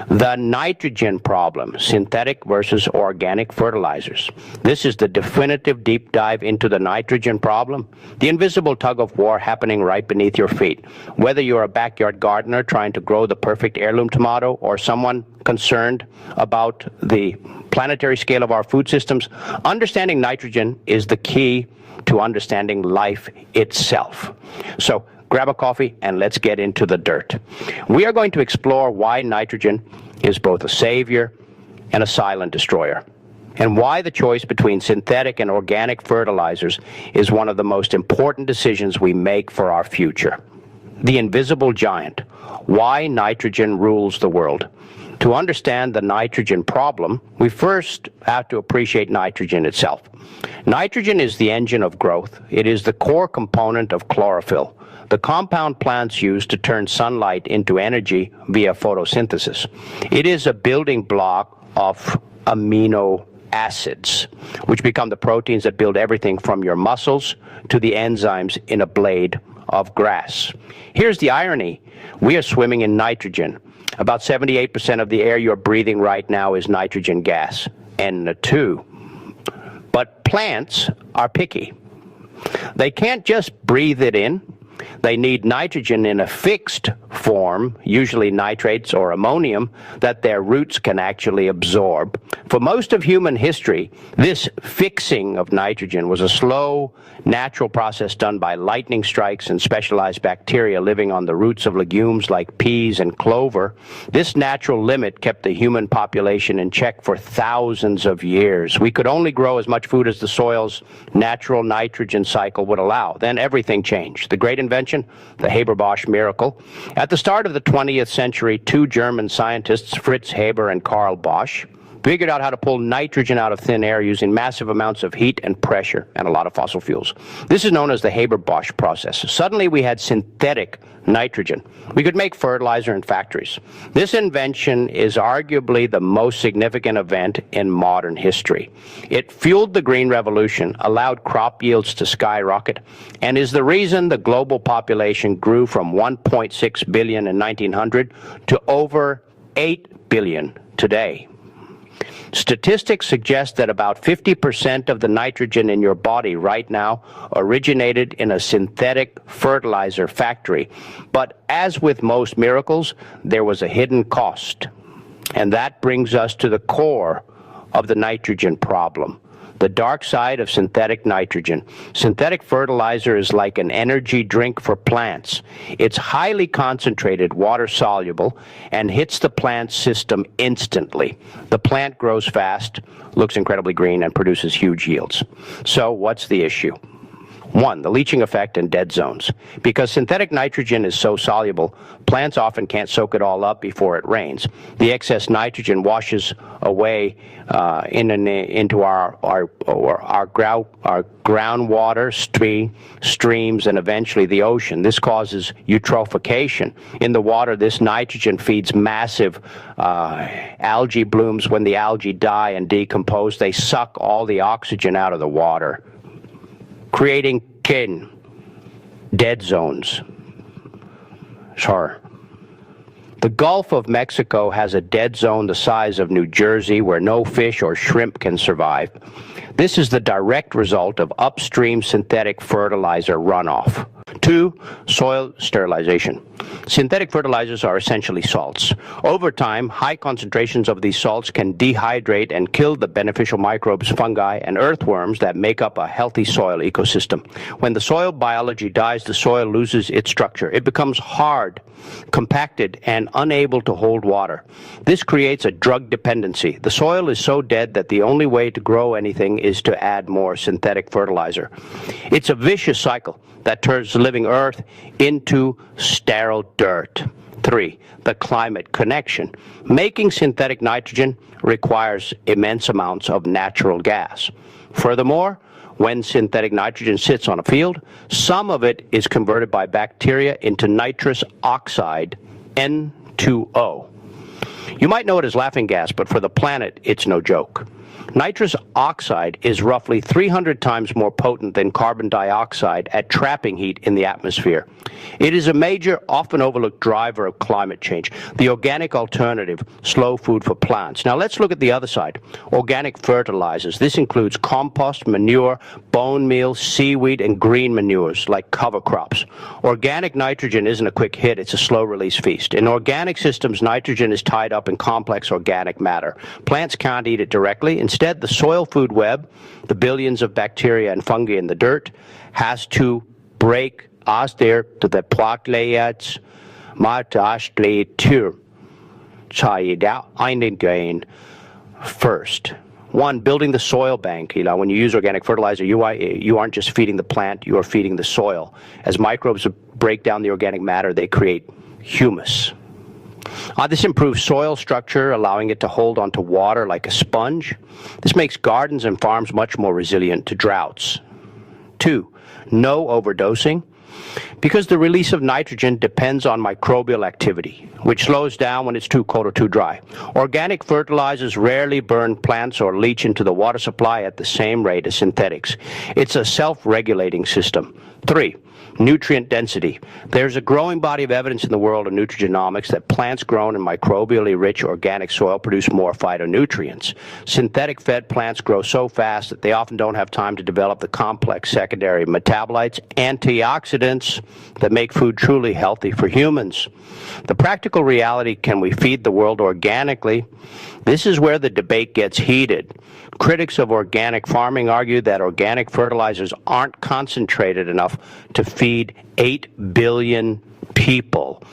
The nitrogen problem, synthetic versus organic fertilizers. This is the definitive deep dive into the nitrogen problem, the invisible tug of war happening right beneath your feet. Whether you're a backyard gardener trying to grow the perfect heirloom tomato or someone concerned about the planetary scale of our food systems, understanding nitrogen is the key to understanding life itself. So grab a coffee and let's get into the dirt. We are going to explore why nitrogen is both a savior and a silent destroyer, and why the choice between synthetic and organic fertilizers is one of the most important decisions we make for our future. The invisible giant, why nitrogen rules the world. To understand the nitrogen problem, we first have to appreciate nitrogen itself. Nitrogen is the engine of growth. It is the core component of chlorophyll, the compound plants use to turn sunlight into energy via photosynthesis. It is a building block of amino acids, which become the proteins that build everything from your muscles to the enzymes in a blade of grass. Here's the irony. We are swimming in nitrogen. About 78% of the air you're breathing right now is nitrogen gas, N2. But plants are picky. They can't just breathe it in. They need nitrogen in a fixed form, usually nitrates or ammonium, that their roots can actually absorb. For most of human history, this fixing of nitrogen was a slow, natural process done by lightning strikes and specialized bacteria living on the roots of legumes like peas and clover. This natural limit kept the human population in check for thousands of years. We could only grow as much food as the soil's natural nitrogen cycle would allow. Then everything changed. The great invention, the Haber-Bosch miracle. At the start of the 20th century, two German scientists, Fritz Haber and Karl Bosch, figured out how to pull nitrogen out of thin air using massive amounts of heat and pressure and a lot of fossil fuels. This is known as the Haber-Bosch process. Suddenly we had synthetic nitrogen. We could make fertilizer in factories. This invention is arguably the most significant event in modern history. It fueled the Green Revolution, allowed crop yields to skyrocket, and is the reason the global population grew from 1.6 billion in 1900 to over 8 billion today. Statistics suggest that about 50% of the nitrogen in your body right now originated in a synthetic fertilizer factory. But as with most miracles, there was a hidden cost. And that brings us to the core of the nitrogen problem. The dark side of synthetic nitrogen. Synthetic fertilizer is like an energy drink for plants. It's highly concentrated, water-soluble, and hits the plant system instantly. The plant grows fast, looks incredibly green, and produces huge yields. So what's the issue? One, the leaching effect and dead zones. Because synthetic nitrogen is so soluble, plants often can't soak it all up before it rains. The excess nitrogen washes away into our groundwater streams, and eventually the ocean. This causes eutrophication. In the water, this nitrogen feeds massive algae blooms. When the algae die and decompose, they suck all the oxygen out of the water, creating dead zones. Sure. The Gulf of Mexico has a dead zone the size of New Jersey where no fish or shrimp can survive. This is the direct result of upstream synthetic fertilizer runoff. Two, soil sterilization. Synthetic fertilizers are essentially salts. Over time, high concentrations of these salts can dehydrate and kill the beneficial microbes, fungi, and earthworms that make up a healthy soil ecosystem. When the soil biology dies, the soil loses its structure. It becomes hard, compacted, and unable to hold water. This creates a drug dependency. The soil is so dead that the only way to grow anything is to add more synthetic fertilizer. It's a vicious cycle that turns the living earth into sterile dirt. Three, the climate connection. Making synthetic nitrogen requires immense amounts of natural gas. Furthermore, when synthetic nitrogen sits on a field, some of it is converted by bacteria into nitrous oxide, N2O. You might know it as laughing gas, but for the planet, it's no joke. Nitrous oxide is roughly 300 times more potent than carbon dioxide at trapping heat in the atmosphere. It is a major, often overlooked driver of climate change. The organic alternative, slow food for plants. Now let's look at the other side. Organic fertilizers. This includes compost, manure, bone meal, seaweed, and green manures like cover crops. Organic nitrogen isn't a quick hit, it's a slow-release feast. In organic systems, nitrogen is tied up in complex organic matter. Plants can't eat it directly. Instead, the soil food web, the billions of bacteria and fungi in the dirt, has to break as der til det plagleget matastletur einigen first. One, building the soil bank. When you use organic fertilizer, you aren't just feeding the plant, you are feeding the soil. As microbes break down the organic matter, they create humus. This improves soil structure, allowing it to hold onto water like a sponge. This makes gardens and farms much more resilient to droughts. Two, no overdosing. Because the release of nitrogen depends on microbial activity, which slows down when it's too cold or too dry. Organic fertilizers rarely burn plants or leach into the water supply at the same rate as synthetics. It's a self-regulating system. Three, nutrient density. There's a growing body of evidence in the world of nutrigenomics that plants grown in microbially rich organic soil produce more phytonutrients. Synthetic-fed plants grow so fast that they often don't have time to develop the complex secondary metabolites, antioxidants that make food truly healthy for humans. The practical reality, can we feed the world organically? This is where the debate gets heated. Critics of organic farming argue that organic fertilizers aren't concentrated enough to feed 8 billion people.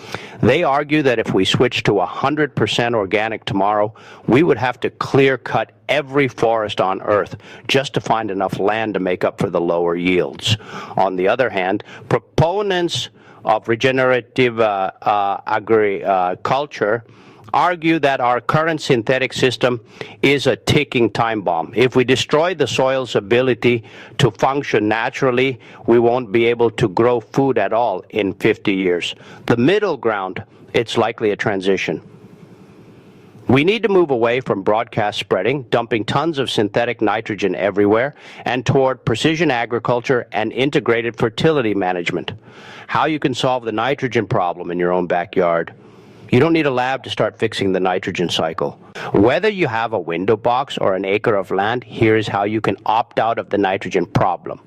They argue that if we switch to 100% organic tomorrow, we would have to clear-cut every forest on Earth just to find enough land to make up for the lower yields. On the other hand, proponents of regenerative agriculture argue that our current synthetic system is a ticking time bomb. If we destroy the soil's ability to function naturally, we won't be able to grow food at all in 50 years. The middle ground, it's likely a transition. We need to move away from broadcast spreading, dumping tons of synthetic nitrogen everywhere, and toward precision agriculture and integrated fertility management. How you can solve the nitrogen problem in your own backyard. You don't need a lab to start fixing the nitrogen cycle. Whether you have a window box or an acre of land, here's how you can opt out of the nitrogen problem.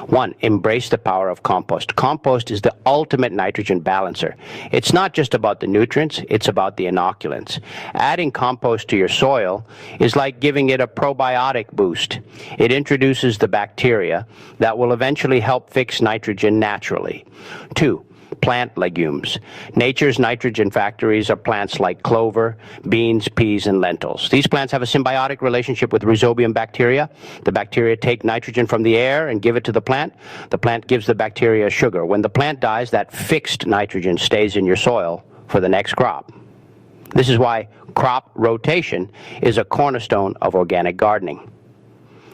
One, embrace the power of compost. Compost is the ultimate nitrogen balancer. It's not just about the nutrients, it's about the inoculants. Adding compost to your soil is like giving it a probiotic boost. It introduces the bacteria that will eventually help fix nitrogen naturally. Two, plant legumes. Nature's nitrogen factories are plants like clover, beans, peas, and lentils. These plants have a symbiotic relationship with rhizobium bacteria. The bacteria take nitrogen from the air and give it to the plant. The plant gives the bacteria sugar. When the plant dies, that fixed nitrogen stays in your soil for the next crop. This is why crop rotation is a cornerstone of organic gardening.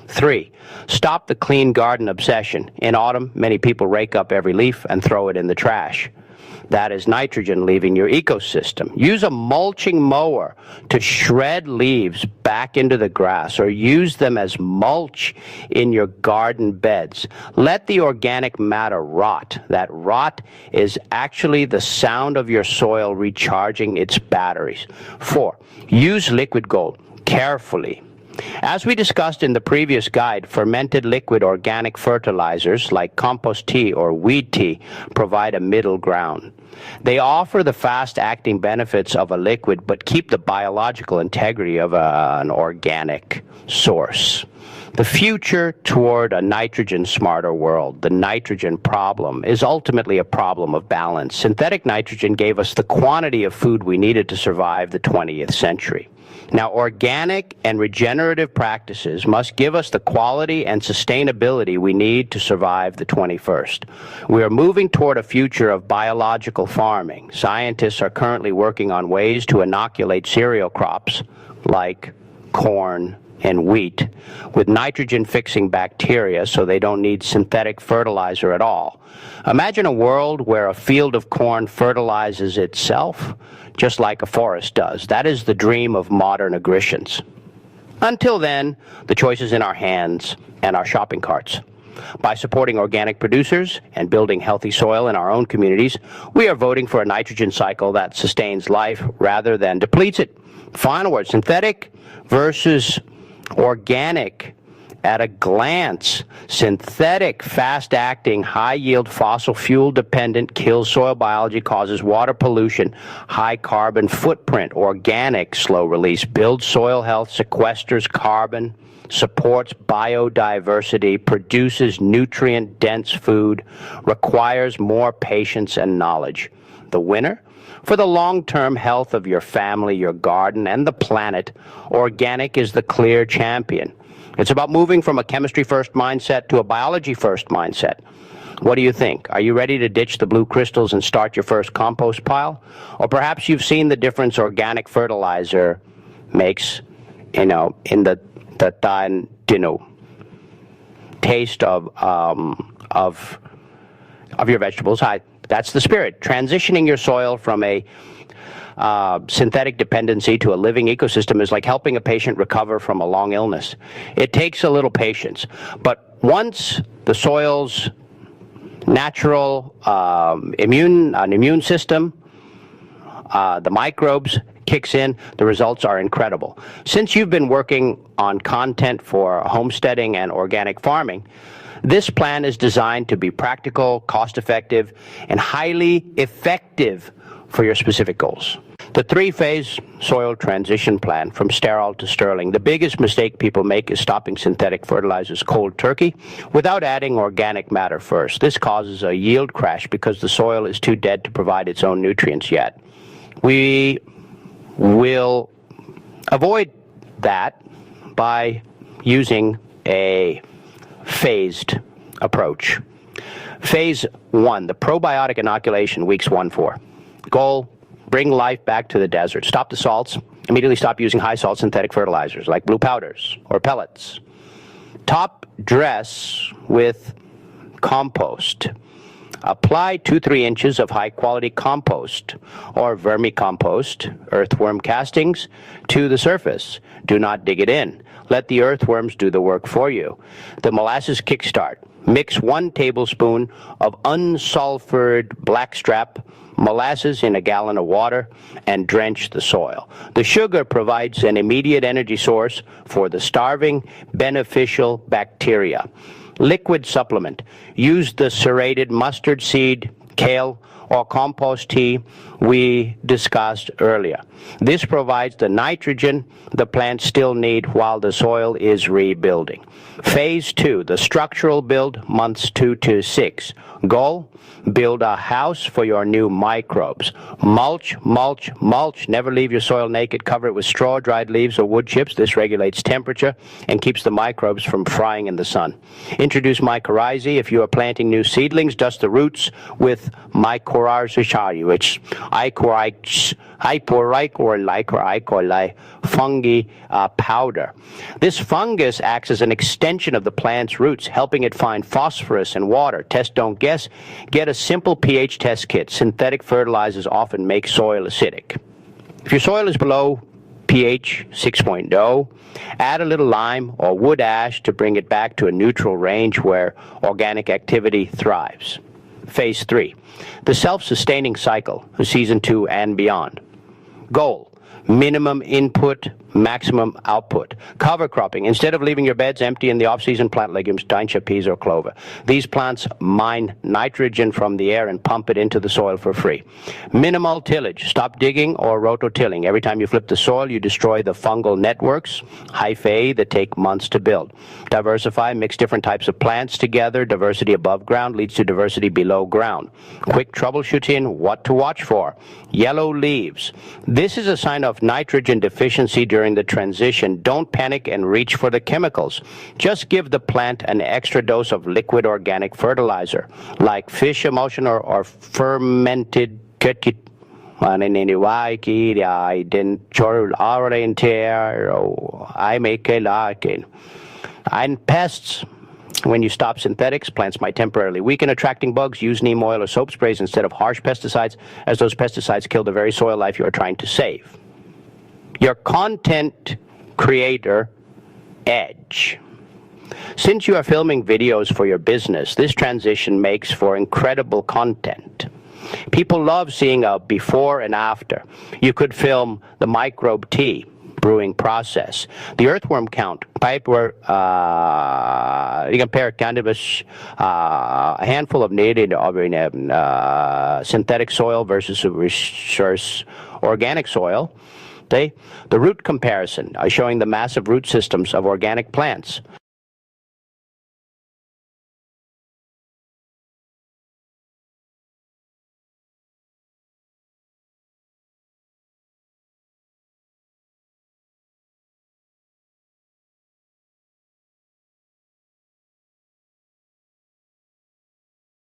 Three, stop the clean garden obsession. In autumn, many people rake up every leaf and throw it in the trash. That is nitrogen leaving your ecosystem. Use a mulching mower to shred leaves back into the grass, or use them as mulch in your garden beds. Let the organic matter rot. That rot is actually the sound of your soil recharging its batteries. Four, use liquid gold carefully. As we discussed in the previous guide, fermented liquid organic fertilizers like compost tea or weed tea provide a middle ground. They offer the fast-acting benefits of a liquid but keep the biological integrity of an organic source. The future toward a nitrogen-smarter world, the nitrogen problem, is ultimately a problem of balance. Synthetic nitrogen gave us the quantity of food we needed to survive the 20th century. Now, organic and regenerative practices must give us the quality and sustainability we need to survive the 21st. We are moving toward a future of biological farming. Scientists are currently working on ways to inoculate cereal crops like corn and wheat with nitrogen-fixing bacteria so they don't need synthetic fertilizer at all. Imagine a world where a field of corn fertilizes itself just like a forest does. That is the dream of modern agriculture. Until then, the choice is in our hands and our shopping carts. By supporting organic producers and building healthy soil in our own communities, we are voting for a nitrogen cycle that sustains life rather than depletes it. Final word, synthetic versus organic. At a glance, synthetic, fast-acting, high-yield, fossil fuel-dependent, kills soil biology, causes water pollution, high carbon footprint. Organic, slow release, builds soil health, sequesters carbon, supports biodiversity, produces nutrient-dense food, requires more patience and knowledge. The winner? For the long-term health of your family, your garden, and the planet, organic is the clear champion. It's about moving from a chemistry-first mindset to a biology-first mindset. What do you think? Are you ready to ditch the blue crystals and start your first compost pile? Or perhaps you've seen the difference organic fertilizer makes, in the taste of your vegetables. Hi, that's the spirit. Transitioning your soil from a synthetic dependency to a living ecosystem is like helping a patient recover from a long illness. It takes a little patience, but once the soil's natural immune system, the microbes kicks in, the results are incredible. Since you've been working on content for homesteading and organic farming, this plan is designed to be practical, cost-effective, and highly effective for your specific goals. The three-phase soil transition plan from sterile to sterling. The biggest mistake people make is stopping synthetic fertilizers cold turkey without adding organic matter first. This causes a yield crash because the soil is too dead to provide its own nutrients yet. We will avoid that by using a phased approach. Phase 1, the probiotic inoculation, weeks 1-4. Goal, bring life back to the desert. Stop the salts. Immediately stop using high-salt synthetic fertilizers like blue powders or pellets. Top dress with compost. Apply 2-3 inches of high-quality compost or vermicompost, earthworm castings, to the surface. Do not dig it in. Let the earthworms do the work for you. The molasses kickstart. Mix 1 tablespoon of unsulfured blackstrap molasses in a gallon of water and drench the soil. The sugar provides an immediate energy source for the starving beneficial bacteria. Liquid supplement. Use the serrated mustard seed, kale, or compost tea we discussed earlier. This provides the nitrogen the plants still need while the soil is rebuilding. Phase 2, the structural build, months 2 to 6. Goal, build a house for your new microbes. Mulch, mulch, mulch. Never leave your soil naked. Cover it with straw, dried leaves, or wood chips. This regulates temperature and keeps the microbes from frying in the sun. Introduce mycorrhizae. If you are planting new seedlings, dust the roots with mycorrhizae, which fungi powder. This fungus acts as an extension of the plant's roots, helping it find phosphorus and water. Test, don't guess. Get a simple pH test kit. Synthetic fertilizers often make soil acidic. If your soil is below pH 6.0, add a little lime or wood ash to bring it back to a neutral range where organic activity thrives. Phase 3, the self-sustaining cycle, season 2 and beyond. Goal, minimum input, maximum output. Cover cropping. Instead of leaving your beds empty in the off-season, plant legumes, daincha, peas, or clover. These plants mine nitrogen from the air and pump it into the soil for free. Minimal tillage. Stop digging or rototilling. Every time you flip the soil, you destroy the fungal networks, hyphae, that take months to build. Diversify. Mix different types of plants together. Diversity above ground leads to diversity below ground. Quick troubleshooting. What to watch for. Yellow leaves. This is a sign of nitrogen deficiency during the transition. Don't panic and reach for the chemicals. Just give the plant an extra dose of liquid organic fertilizer, like fish emulsion or fermented and pests. When you stop synthetics, plants might temporarily weaken, attracting bugs. Use neem oil or soap sprays instead of harsh pesticides, as those pesticides kill the very soil life you are trying to save. Your content creator edge. Since you are filming videos for your business, this transition makes for incredible content. People love seeing a before and after. You could film the microbe tea brewing process, the earthworm count, pipe where you compare cannabis, a handful of native synthetic soil versus a resource organic soil. The root comparison, showing the massive root systems of organic plants.